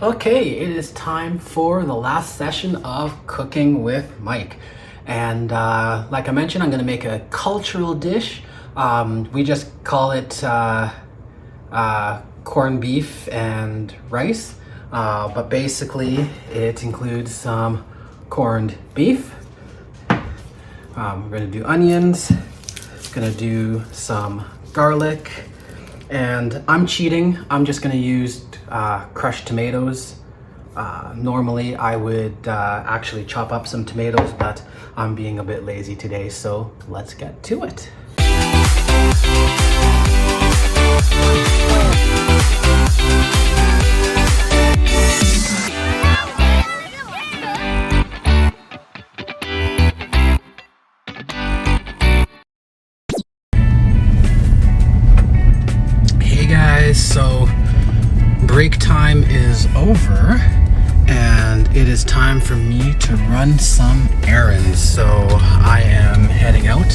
Okay, it is time for the last session of Cooking with Mike. And like I mentioned, I'm going to make a cultural dish. We just call it corned beef and rice. But basically, it includes some corned beef. We're going to do onions. Going to do some garlic. And I'm cheating. I'm just going to use crushed tomatoes. Normally I would actually chop up some tomatoes, but I'm being a bit lazy today, so let's get to it. Hey guys, so break time is over and it is time for me to run some errands. So I am heading out.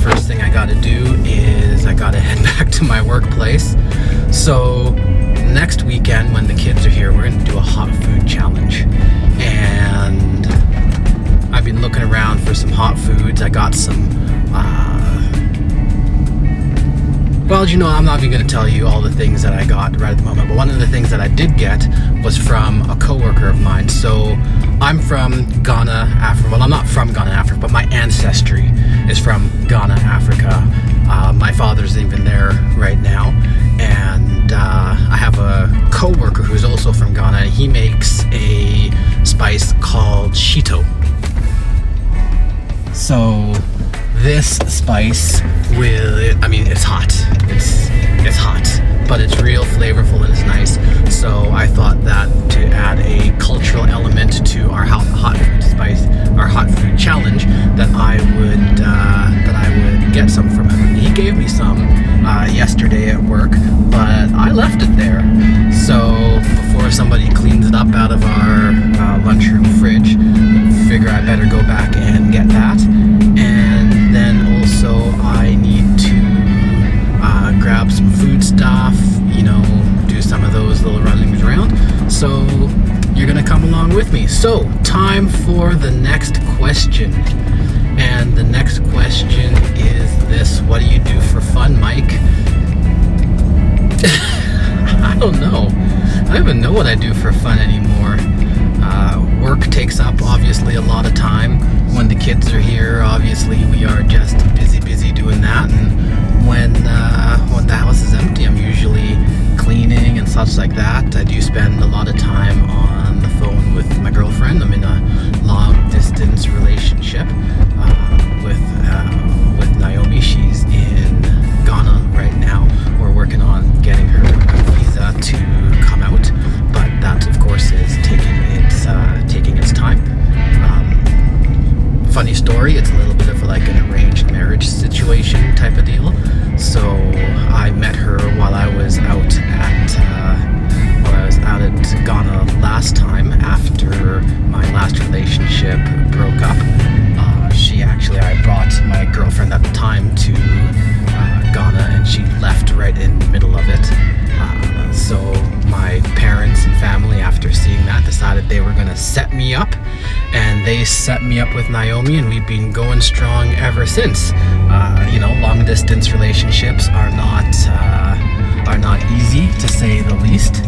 First thing I gotta do is I gotta head back to my workplace. So next weekend when the kids are here, we're gonna do a hot food challenge. And I've been looking around for some hot foods. I got some well, you know, I'm not even going to tell you all the things that I got right at the moment, but one of the things that I did get was from a coworker of mine. So I'm from Ghana, Africa. Well, I'm not from Ghana, Africa, but my ancestry is from Ghana, Africa. My father's even there right now. And I have a coworker who's also from Ghana, and he makes a spice called shito. So this spice it's hot. It's hot, but it's real flavorful and it's nice. So I thought that to add a cultural element to our hot food spice, our hot food challenge, that I would get some from him. He gave me some yesterday at work, but I left it there. So before somebody cleans it up out of our lunchroom fridge, I figure I better go back and get that. And then also I need to grab some food stuff, you know, do some of those little runnings around. So you're gonna come along with me. So time for the next question. And the next question is this: what do you do for fun, Mike? I don't know. I don't even know what I do for fun anymore. Work takes up obviously a lot of time. When the kids are here, obviously we are just busy doing that. And when the house is empty, I'm usually cleaning and such like that. I do spend a lot of time on the phone with my girlfriend. I'm in a long distance relationship with Naomi. She's in Ghana right now. We're working on getting her a visa to come out, but that of course is taking its time. Funny story, it's a little bit of like an arranged marriage situation type of deal. So I met her while I was out at Ghana last time after my last relationship broke up. I brought my girlfriend at the time to Ghana, and she left right in the middle of it. So my parents and family, after seeing that, decided they were going to set me up, and they set me up with Naomi, and we've been going strong ever since. Long distance relationships are not easy, to say the least.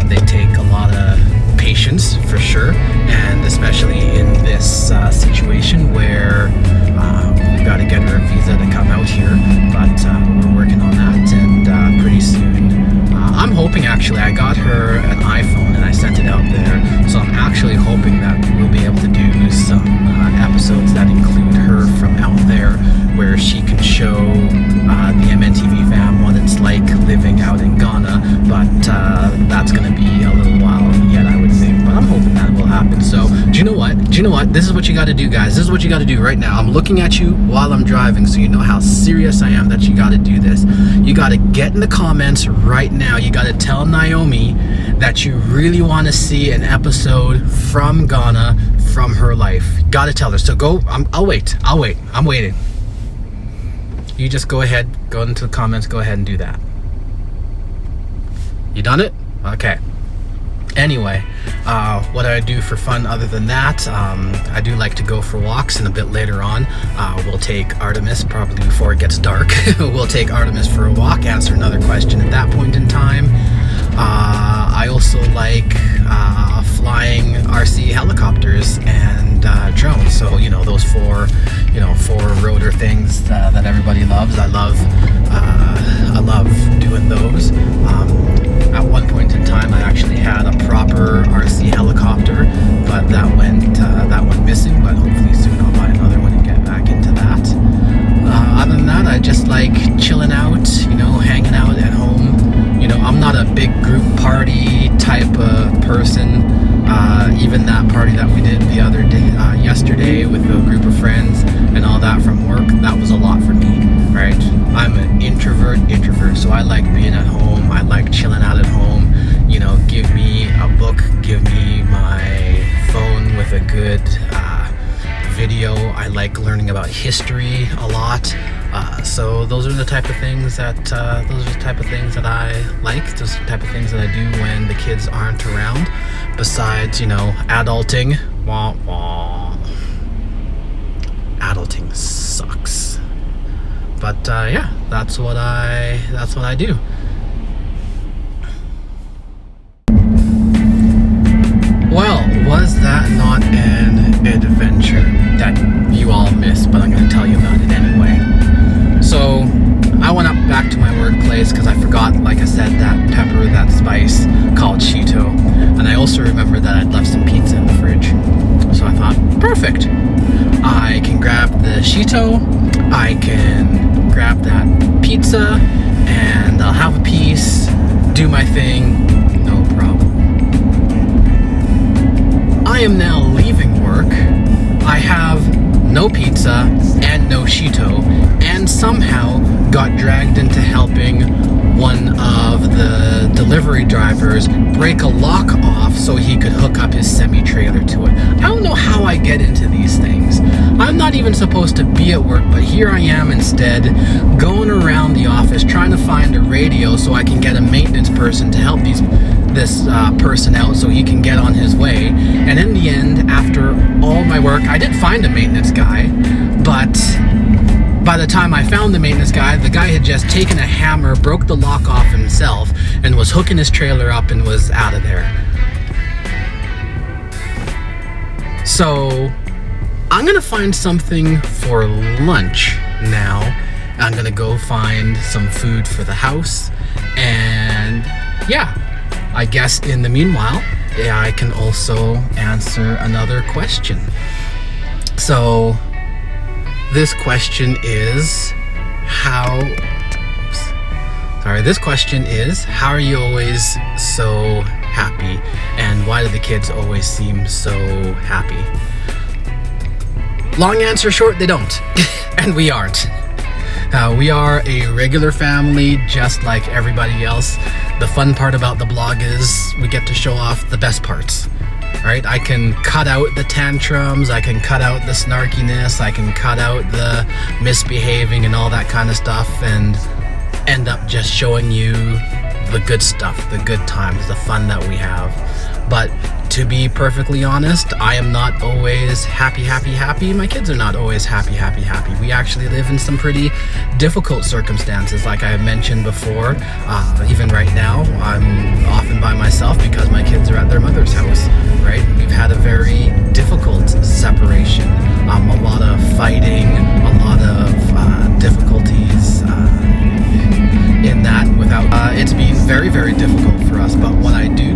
They take a lot of patience for sure, and especially in this situation where we've got to get her a visa to come out here, but we're working on that, and pretty soon I'm hoping, actually, I got her an iPhone and I sent it out there, so I'm actually hoping that we'll be able to do some episodes that include her from out there, where she can show the MNTV fam what it's like living out in Ghana, but that's going to be a little while yet, I would think, but I'm hoping that will happen. So do you know what? This is what you got to do, guys. This is what you got to do right now. I'm looking at you while I'm driving, so you know how serious I am that you got to do this. You got to get in the comments right now. You got to tell Naomi that you really want to see an episode from Ghana, from her life. Got to tell her. So go. I'll wait. I'm waiting. You just go ahead, go into the comments, go ahead and do that. You done it? Okay. Anyway, what I do for fun other than that, I do like to go for walks, and a bit later on, we'll take Artemis, probably before it gets dark, we'll take Artemis for a walk, answer another question at that point in time. I also like flying RC helicopters and drones, so you know, those four rotor things that everybody loves. I love doing those. At one point in time, I actually had a proper RC helicopter, but that went missing. But hopefully soon I'll buy another one and get back into that. Other than that, I just like chilling out, hanging out at home. I'm not a big group party type of person. Even that party that we did the other day, yesterday, with a group of friends and all that from work, that was a lot for me, right? I'm an introvert, so I like being at home. I like chilling out at home. Give me a book, give me my phone with a good video. I like learning about history a lot. So those are the type of things that I like. Those are the type of things that I do when the kids aren't around. Besides, adulting. Wah wah. Adulting sucks. But yeah, that's what I do. Well, was that not an adventure that you all missed? But I'm going to tell you about it anyway. So I went up back to my workplace because I forgot, like I said, that pepper, that spice called Cheeto. And I also remembered that I'd left some pizza in the fridge. So I thought, perfect. I can grab the Cheeto, I can grab that pizza, and I'll have a piece, do my thing, no problem. I am now leaving work. I have no pizza and no Cheeto, and somehow got dragged into helping one of the delivery drivers break a lock off so he could hook up his semi-trailer to it. I don't know how I get into these things. I'm not even supposed to be at work, but here I am instead, going around the office trying to find a radio so I can get a maintenance person to help this person out so he can get on his way. And in the end, after all my work, I did find a maintenance guy, but by the time I found the maintenance guy, the guy had just taken a hammer, broke the lock off himself, and was hooking his trailer up and was out of there. So I'm gonna find something for lunch now. I'm gonna go find some food for the house, and yeah, I guess in the meanwhile, I can also answer another question. So this question is, how are you always so happy, and why do the kids always seem so happy? Long answer short, they don't. And we aren't. We are a regular family, just like everybody else. The fun part about the blog is we get to show off the best parts. Right? I can cut out the tantrums, I can cut out the snarkiness, I can cut out the misbehaving and all that kind of stuff, and end up just showing you the good stuff, the good times, the fun that we have. But to be perfectly honest, I am not always happy. My kids are not always happy. We actually live in some pretty difficult circumstances, like I mentioned before. Even right now, I'm often by myself because my kids are at their mother's house, right? We've had a very difficult separation, a lot of fighting, a lot of difficulties in that. It's been very, very difficult for us, but what I do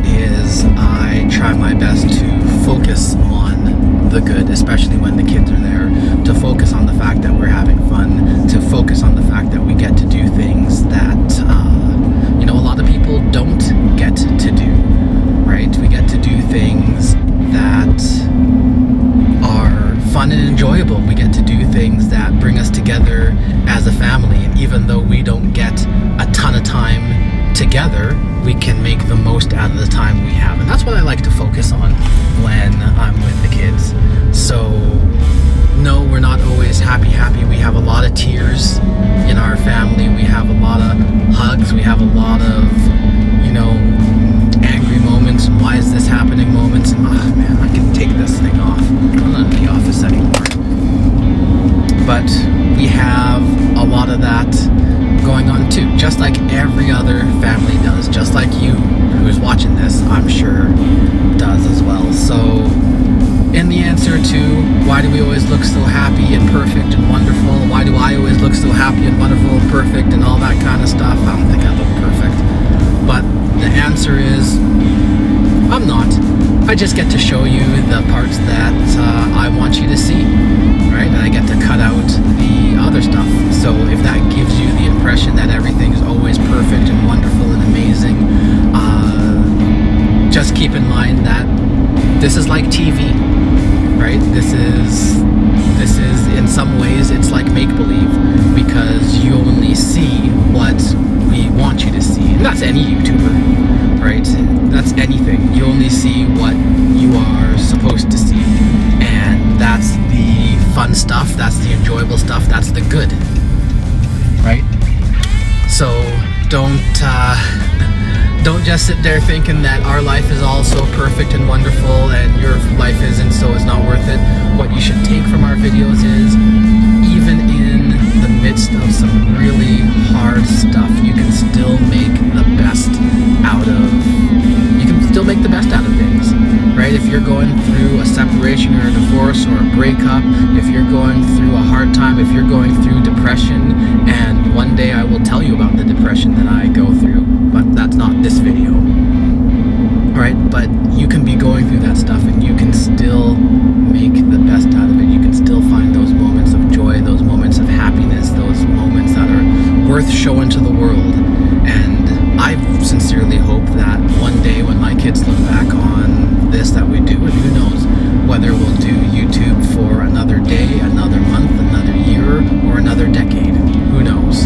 is I try my best to focus on the good, especially when the kids are there, to focus on the fact that we're having fun, to focus on the fact that we get to do things that a lot of people don't get to do, right? We get to do things that are fun and enjoyable. We get to do things that bring us together as a family, and even though we don't get a ton of time together, we can make the most out of the time we have. And that's what I like to focus on when I'm with the kids. So no, we're not always happy. We have a lot of tears in our family. We have a lot of hugs. We have a lot of, angry moments. who's watching this, I'm sure, does as well. So, in the answer to why do we always look so happy and perfect and wonderful, why do I always look so happy and wonderful and perfect and all that kind of stuff, I don't think I look perfect. But the answer is, I'm not. I just get to show you the parts that I want you to see, right? And I get to cut out the other stuff. So if that gives you the impression that everything is always perfect and wonderful and amazing, just keep in mind that this is like TV, right? This is in some ways, it's like make-believe, because you only see what we want you to see. And that's any YouTuber, right? That's anything. You only see what you are supposed to see. And that's the fun stuff, that's the enjoyable stuff, that's the good, right? So don't just sit there thinking that our life is all so perfect and wonderful and your life isn't, so it's not worth it. What you should take from our videos is, even in the midst of some really hard stuff, you can still make the best out of things, right? If you're going through a separation or a divorce or a breakup, if you're going through a hard time, if you're going through depression, and one day I will tell you about the depression that I go through, but that's not this video, right? But you can be going through that stuff and you can still make the best out of it. You can still find those moments of joy, those moments of happiness, those moments that are worth showing to the world. And I sincerely hope that one day when my kids look back on this that we do, and who knows whether we'll do YouTube for another day, another month, another year, or another decade, who knows.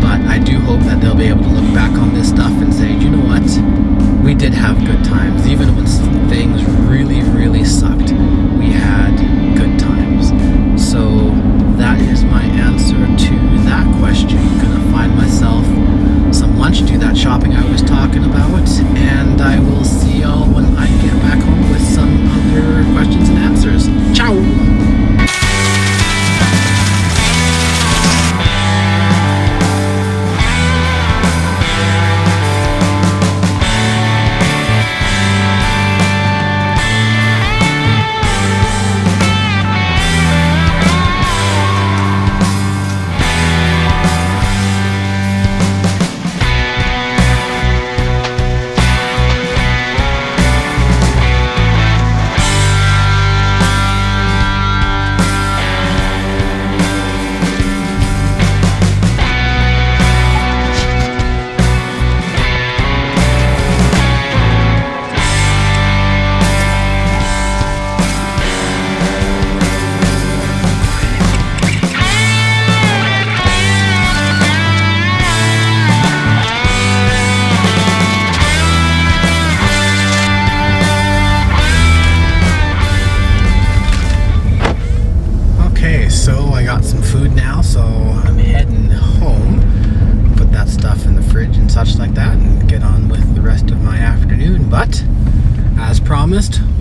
But I do hope that they'll be able to look back on this stuff and say, you know what, we did have good times. Even when things really, really sucked, we had good times. So that is my answer to that question. I'm gonna find myself some lunch, do that shopping I was talking about, and I will see y'all when I get back home with some other questions and answers. Ciao!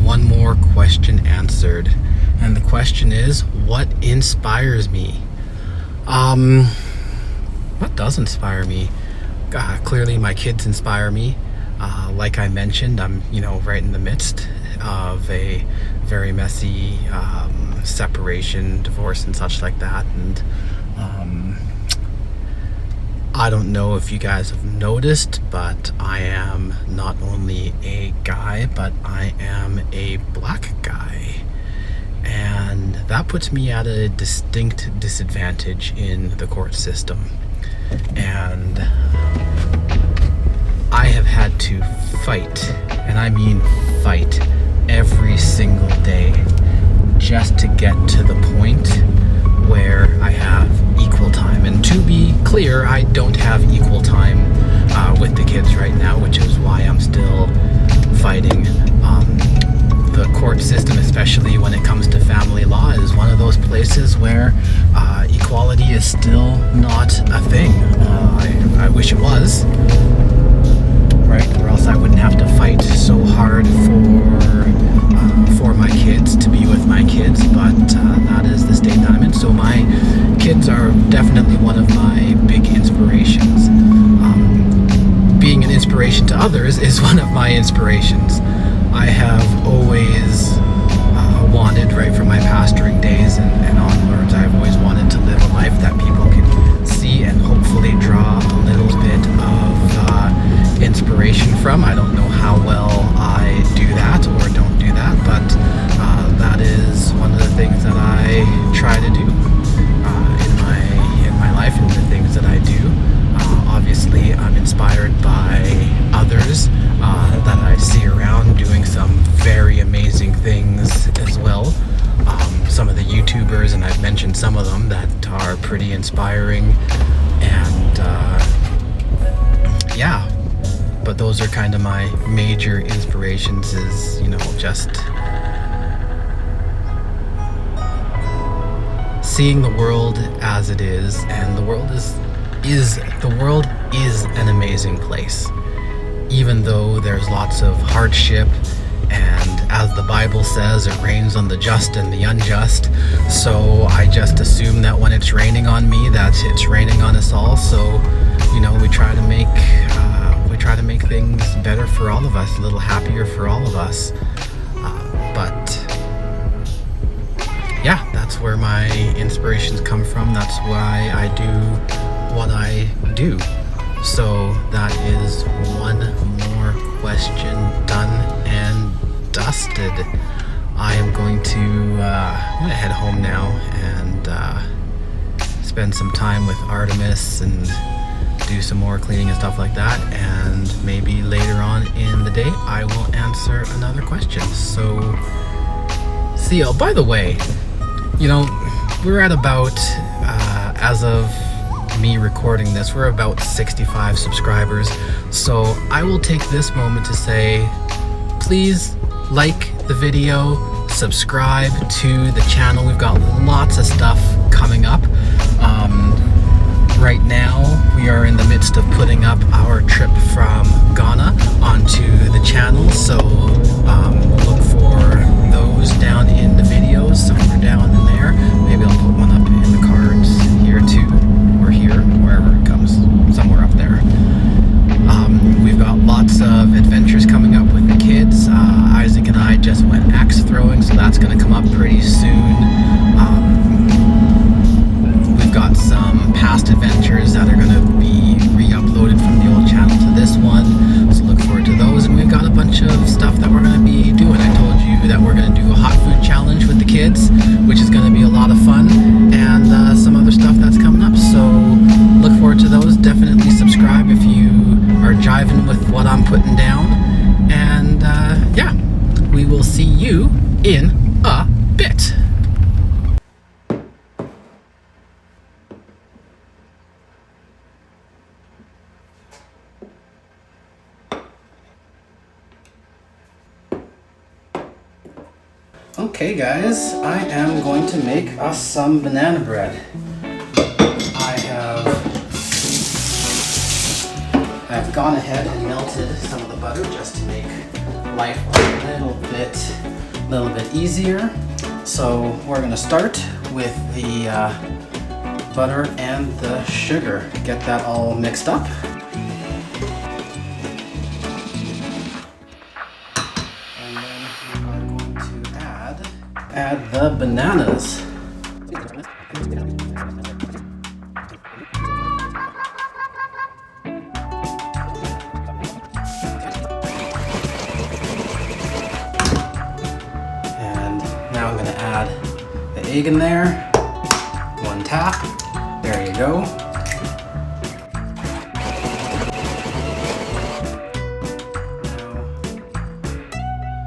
One more question answered, and the question is, what inspires me? What does inspire me? Clearly my kids inspire me. Like I mentioned, I'm right in the midst of a very messy separation, divorce, and such like that, and I don't know if you guys have noticed, but I am not only a guy, but I am a black guy. And that puts me at a distinct disadvantage in the court system. And I have had to fight, and I mean fight, every single day just to get to the point where I have equal time. And to be clear, I don't have equal time with the kids right now, which is why I'm still fighting. The court system, especially when it comes to family law, is one of those places where equality is still not a thing. I wish it was, right? Or else I wouldn't have to fight so hard for my kids, to be with my kids, but that is the state that I'm in. So my kids are definitely one of my big inspirations. Being an inspiration to others is one of my inspirations. I have always wanted, right from my pastoring days and onwards, I've always wanted to live a life that people can see and hopefully draw a little bit of inspiration from. I don't know how well I do that or don't do that, but that is one of the things that I try to do in my life and the things that I do. Obviously, I'm inspired by others that I see around doing some very amazing things as well. Some of the YouTubers, and I've mentioned some of them, that are pretty inspiring, and yeah, but those are kind of my major inspirations, is, you know, just seeing the world as it is, and the world is an amazing place, even though there's lots of hardship, and as the Bible says, it rains on the just and the unjust. So I just assume that when it's raining on me, that it's raining on us all. So, you know, we try to make things better for all of us, a little happier for all of us. But yeah, that's where my inspirations come from. That's why I do what I do. So that is one more question done and dusted. I am going to I'm gonna head home now and spend some time with Artemis and do some more cleaning and stuff like that, and maybe later on in the day I will answer another question. So see you. By the way, you know, we're at about as of me recording this, we're about 65 subscribers. So I will take this moment to say, please like the video, subscribe to the channel. We've got lots of stuff coming up. Right now we are in the midst of putting up our trip from Ghana onto the channel, so look for those down in the videos, somewhere down in there. Maybe I'll put one up in the cards here too, or here, wherever it comes, somewhere up there. We've got lots of adventures coming up with the kids. Isaac and I just went axe throwing, so that's going to come up pretty soon. We've got some past adventures that are going to be re-uploaded from the old channel to this one, so look forward to those. And we've got a bunch of stuff that we're going to be doing. I told you that we're going to do a hot food challenge with the kids, which is going to be a lot of fun, and some other stuff that's coming up. So look forward to those. Definitely subscribe if you are jiving with what I'm putting down. And yeah, we will see you in a bit. Okay guys, I am going to make us some banana bread. I've gone ahead and melted some of the butter just to make life a little bit easier. So we're going to start with the butter and the sugar. Get that all mixed up. And then we are going to add the bananas. Now I'm going to add the egg in there, one tap, there you go.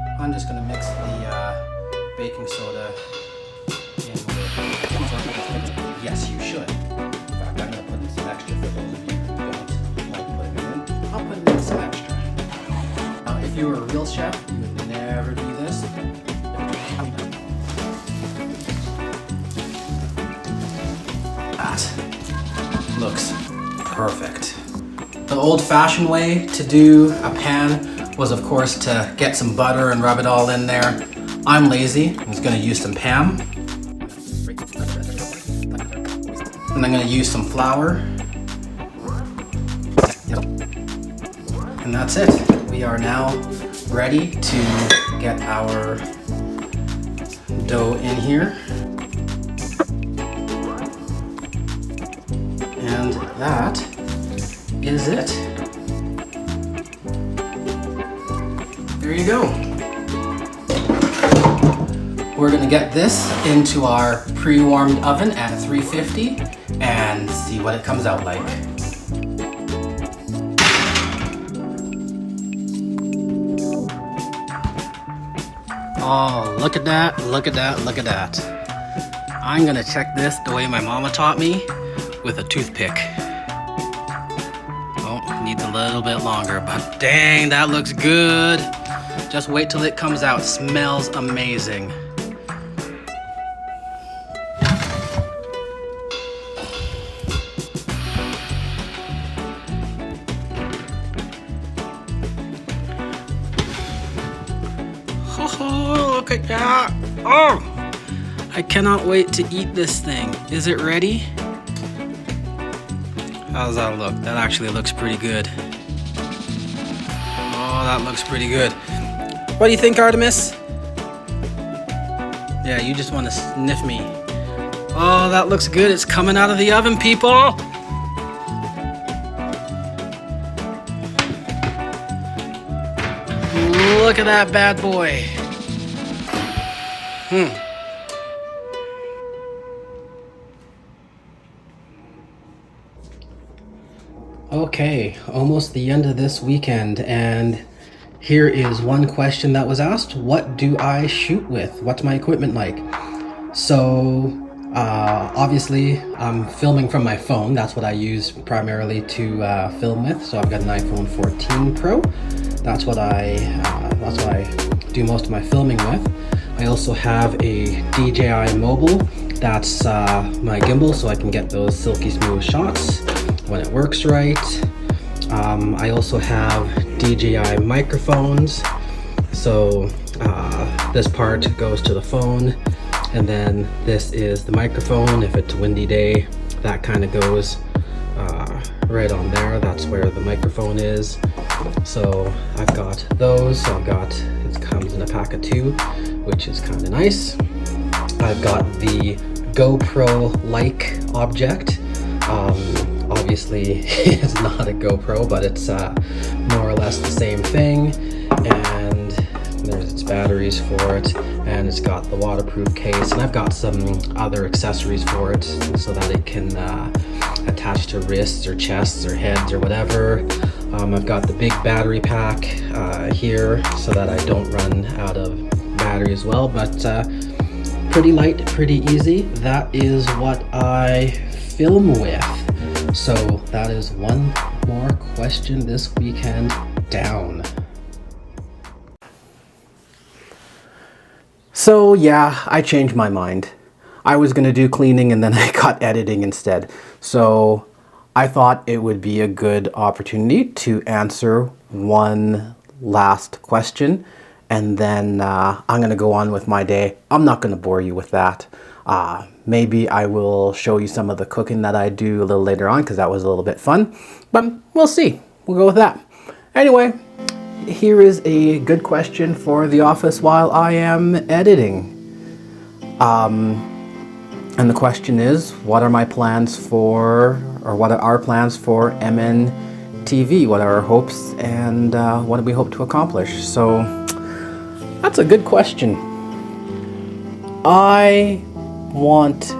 Now I'm just going to mix the baking soda in with, yes you should. In fact, I'm going to put in some extra for those of you who don't like putting it in. I'll put in some extra. Now if you were a real chef, you would never do this. That looks perfect. The old-fashioned way to do a pan was, of course, to get some butter and rub it all in there. I'm lazy. I'm just going to use some Pam. And I'm going to use some flour. And that's it. We we are now ready to get our dough in here. And that is it. There you go. We're gonna get this into our pre-warmed oven at 350 and see what it comes out like. Oh, look at that, look at that, look at that. I'm gonna check this the way my mama taught me, with a toothpick. Oh, needs a little bit longer, but dang, that looks good. Just wait till it comes out, smells amazing. Oh, look at that. Oh, I cannot wait to eat this thing. Is it ready? How does that look? That actually looks pretty good. Oh, that looks pretty good. What do you think, Artemis? Yeah, you just want to sniff me. Oh, that looks good. It's coming out of the oven, people. Look at that bad boy. Okay, almost the end of this weekend, and here is one question that was asked. What do I shoot with? What's my equipment like? So, obviously, I'm filming from my phone. That's what I use primarily to film with. So I've got an iPhone 14 Pro. That's what I do most of my filming with. I also have a DJI Mobile. That's my gimbal, so I can get those silky smooth shots when it works right. I also have DJI microphones. So this part goes to the phone, and then this is the microphone. If it's a windy day, that kind of goes right on there. That's where the microphone is. So I've got those. So I've got, it comes in a pack of 2, which is kind of nice. I've got the GoPro-like object. Obviously it's not a GoPro, but it's more or less the same thing. And there's its batteries for it, and it's got the waterproof case, and I've got some other accessories for it so that it can attach to wrists or chests or heads or whatever. I've got the big battery pack here so that I don't run out of battery as well, but pretty light, pretty easy. That is what I film with. So that is one more question this weekend down. So yeah, I changed my mind. I was gonna do cleaning and then I got editing instead. So I thought it would be a good opportunity to answer one last question, and then I'm gonna go on with my day. I'm not gonna bore you with that. Maybe I will show you some of the cooking that I do a little later on, because that was a little bit fun, but we'll see. We'll go with that. Anyway, here is a good question for the office while I am editing. And the question is, what are my plans for, or what are our plans for MNTV? What are our hopes, and what do we hope to accomplish? So that's a good question. I want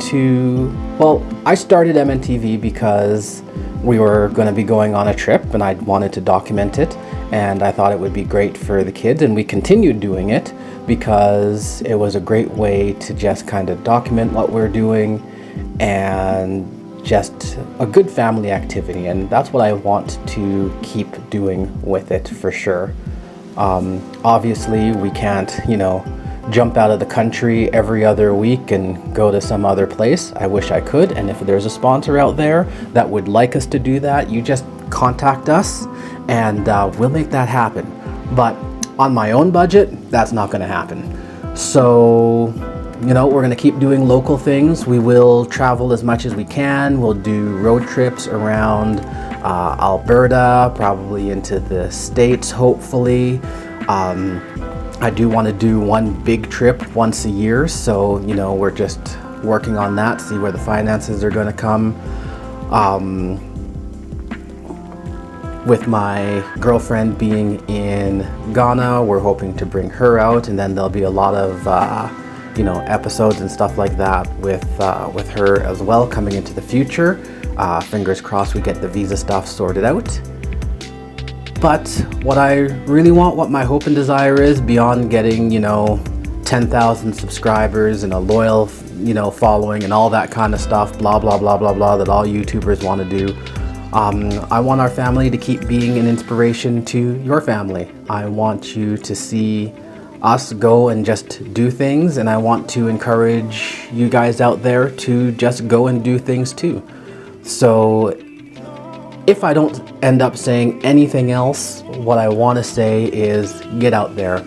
to, well, I started MNTV because we were going to be going on a trip and I wanted to document it, and I thought it would be great for the kids, and we continued doing it because it was a great way to just kind of document what we're doing and just a good family activity, and that's what I want to keep doing with it for sure. Obviously we can't, jump out of the country every other week and go to some other place. I wish I could, and if there's a sponsor out there that would like us to do that, you just contact us and we'll make that happen. But on my own budget, that's not going to happen. So, we're going to keep doing local things. We will travel as much as we can. We'll do road trips around Alberta, probably into the States, hopefully. I do want to do one big trip once a year, so we're just working on that, see where the finances are going to come. With my girlfriend being in Ghana, we're hoping to bring her out, and then there'll be a lot of episodes and stuff like that with her as well coming into the future. Fingers crossed we get the visa stuff sorted out. But what I really want, what my hope and desire is, beyond getting 10,000 subscribers and a loyal following and all that kind of stuff, blah blah blah blah blah, that all YouTubers want to do, I want our family to keep being an inspiration to your family. I want you to see us go and just do things, and I want to encourage you guys out there to just go and do things too. So if I don't end up saying anything else, what I want to say is get out there.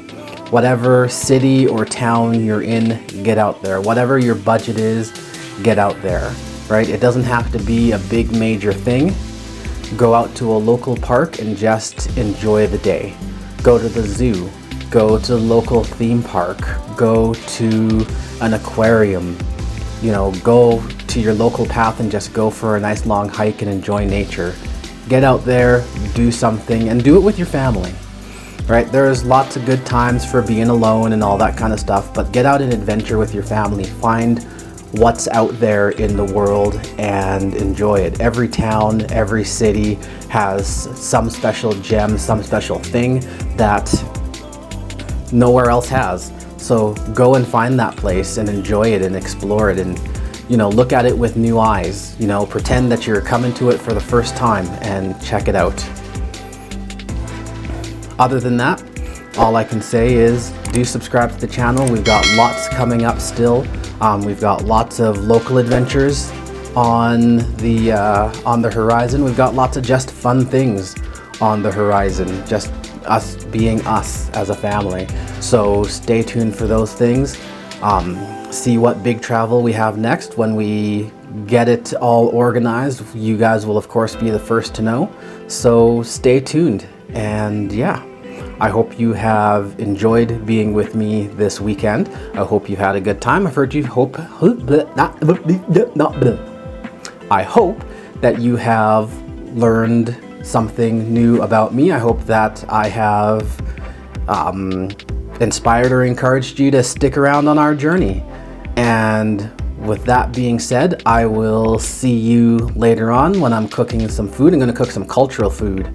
Whatever city or town you're in, get out there. Whatever your budget is, get out there, right? It doesn't have to be a big major thing. Go out to a local park and just enjoy the day. Go to the zoo, go to the local theme park, go to an aquarium, go to your local path and just go for a nice long hike and enjoy nature. Get out there, do something, and do it with your family, right? There's lots of good times for being alone and all that kind of stuff, but get out and adventure with your family. Find what's out there in the world and enjoy it. Every town, every city has some special gem, some special thing that nowhere else has. So go and find that place and enjoy it and explore it, and look at it with new eyes. Pretend that you're coming to it for the first time and check it out. Other than that, all I can say is do subscribe to the channel. We've got lots coming up still. We've got lots of local adventures on the horizon. We've got lots of just fun things on the horizon, just us being us as a family. So stay tuned for those things. See what big travel we have next. When we get it all organized, you guys will of course be the first to know. So stay tuned, and yeah, I hope you have enjoyed being with me this weekend. I hope you had a good time. I hope that you have learned something new about me. I hope that I have inspired or encouraged you to stick around on our journey. And with that being said, I will see you later on when I'm cooking some food. I'm going to cook some cultural food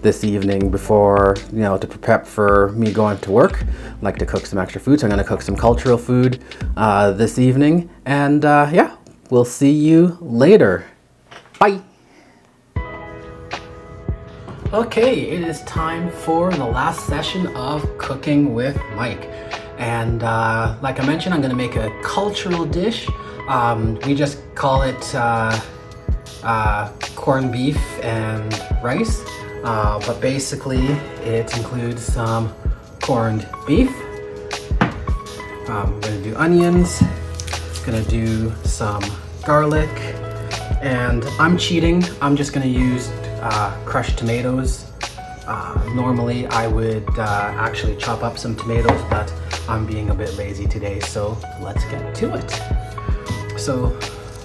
this evening before, to prep for me going to work. I like to cook some extra food, so I'm going to cook some cultural food this evening. And yeah, we'll see you later. Bye. Okay, it is time for the last session of Cooking with Mike. And like I mentioned, I'm going to make a cultural dish. We just call it corned beef and rice. But basically it includes some corned beef. I'm going to do onions, going to do some garlic, and I'm cheating. I'm just going to use crushed tomatoes. Normally I would actually chop up some tomatoes, but I'm being a bit lazy today, so let's get to it. So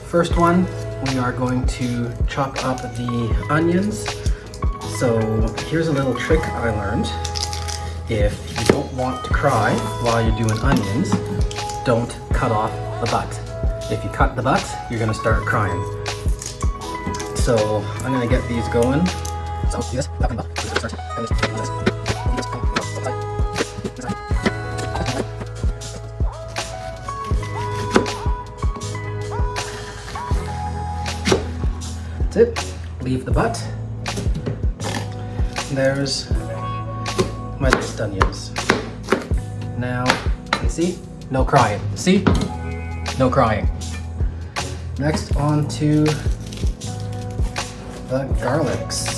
first one, we are going to chop up the onions. So here's a little trick I learned. If you don't want to cry while you're doing onions, don't cut off the butt. If you cut the butt, you're gonna start crying. So I'm gonna get these going. So see this? That's it. Leave the butt. There's my mixed onions. Now, you see? No crying. See? No crying. Next, on to the garlics.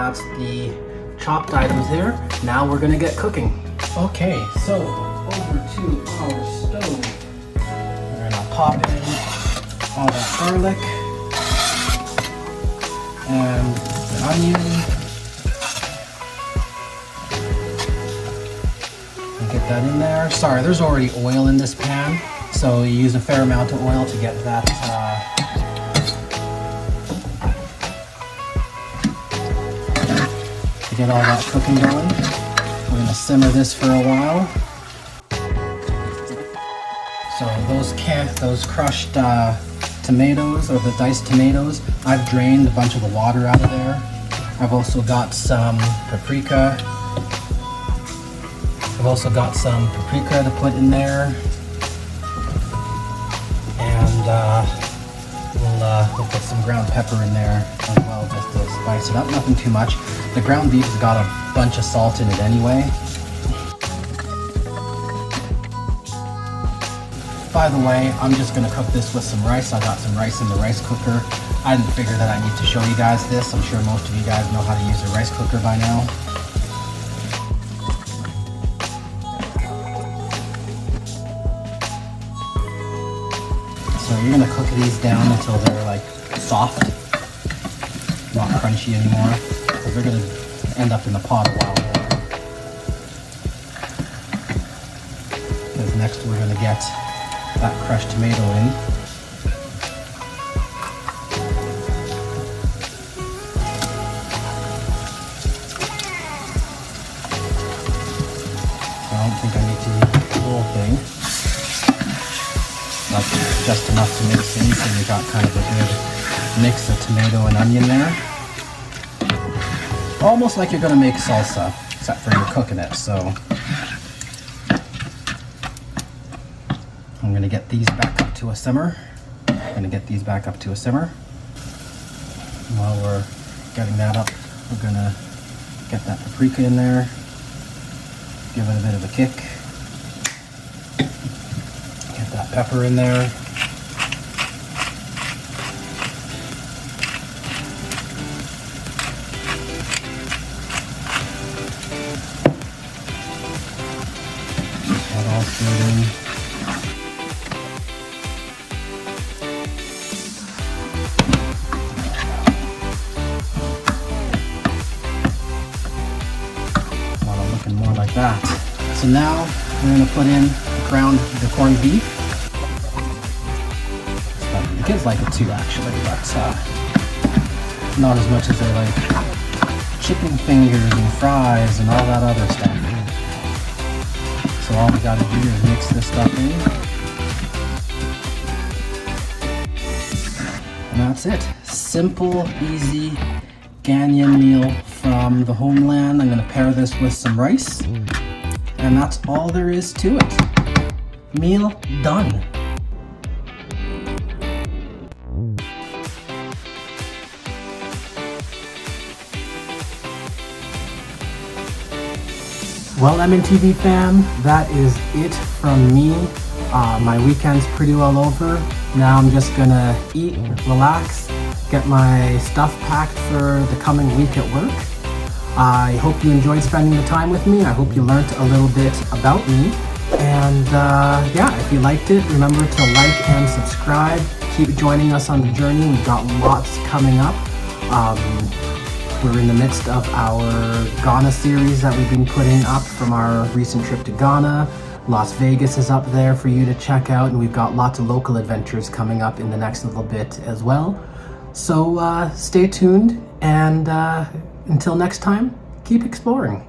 That's the chopped items there. Now we're gonna get cooking. Okay, so over to our stove. We're gonna pop in all that garlic and the onion. And get that in there. Sorry, there's already oil in this pan, so you use a fair amount of oil to get that get all that cooking going. We're gonna simmer this for a while. So those crushed tomatoes, or the diced tomatoes, I've drained a bunch of the water out of there. I've also got some paprika. To put in there, and we'll put some ground pepper in there as well, just to spice it up. Nothing too much. The ground beef has got a bunch of salt in it anyway. By the way, I'm just gonna cook this with some rice. I got some rice in the rice cooker. I didn't figure that I need to show you guys this. I'm sure most of you guys know how to use a rice cooker by now. So you're gonna cook these down until they're like soft, not crunchy anymore, because they're gonna end up in the pot a while more. Because next we're gonna get that crushed tomato in. So I don't think I need to use the whole thing. That's just enough to mix in, so we got kind of a good mix of tomato and onion there. Almost like you're gonna make salsa, except for you're cooking it, so. I'm gonna get these back up to a simmer. While we're getting that up, we're gonna get that paprika in there, give it a bit of a kick. Get that pepper in there. That all straight in. More like that. So now we're going to put in the corned beef. The kids like it too, actually, but not as much as they like chicken fingers and fries and all that other stuff. So all we got to do is mix this stuff in, and that's it. Simple, easy Ghanaian meal from the homeland. I'm going to pair this with some rice, and that's all there is to it. Meal done. Well, MNTV fam, that is it from me. My weekend's pretty well over. Now I'm just gonna eat, relax, get my stuff packed for the coming week at work. I hope you enjoyed spending the time with me. I hope you learned a little bit about me. And yeah, if you liked it, remember to like and subscribe. Keep joining us on the journey. We've got lots coming up. We're in the midst of our Ghana series that we've been putting up from our recent trip to Ghana. Las Vegas is up there for you to check out, and we've got lots of local adventures coming up in the next little bit as well. So stay tuned, and until next time, keep exploring.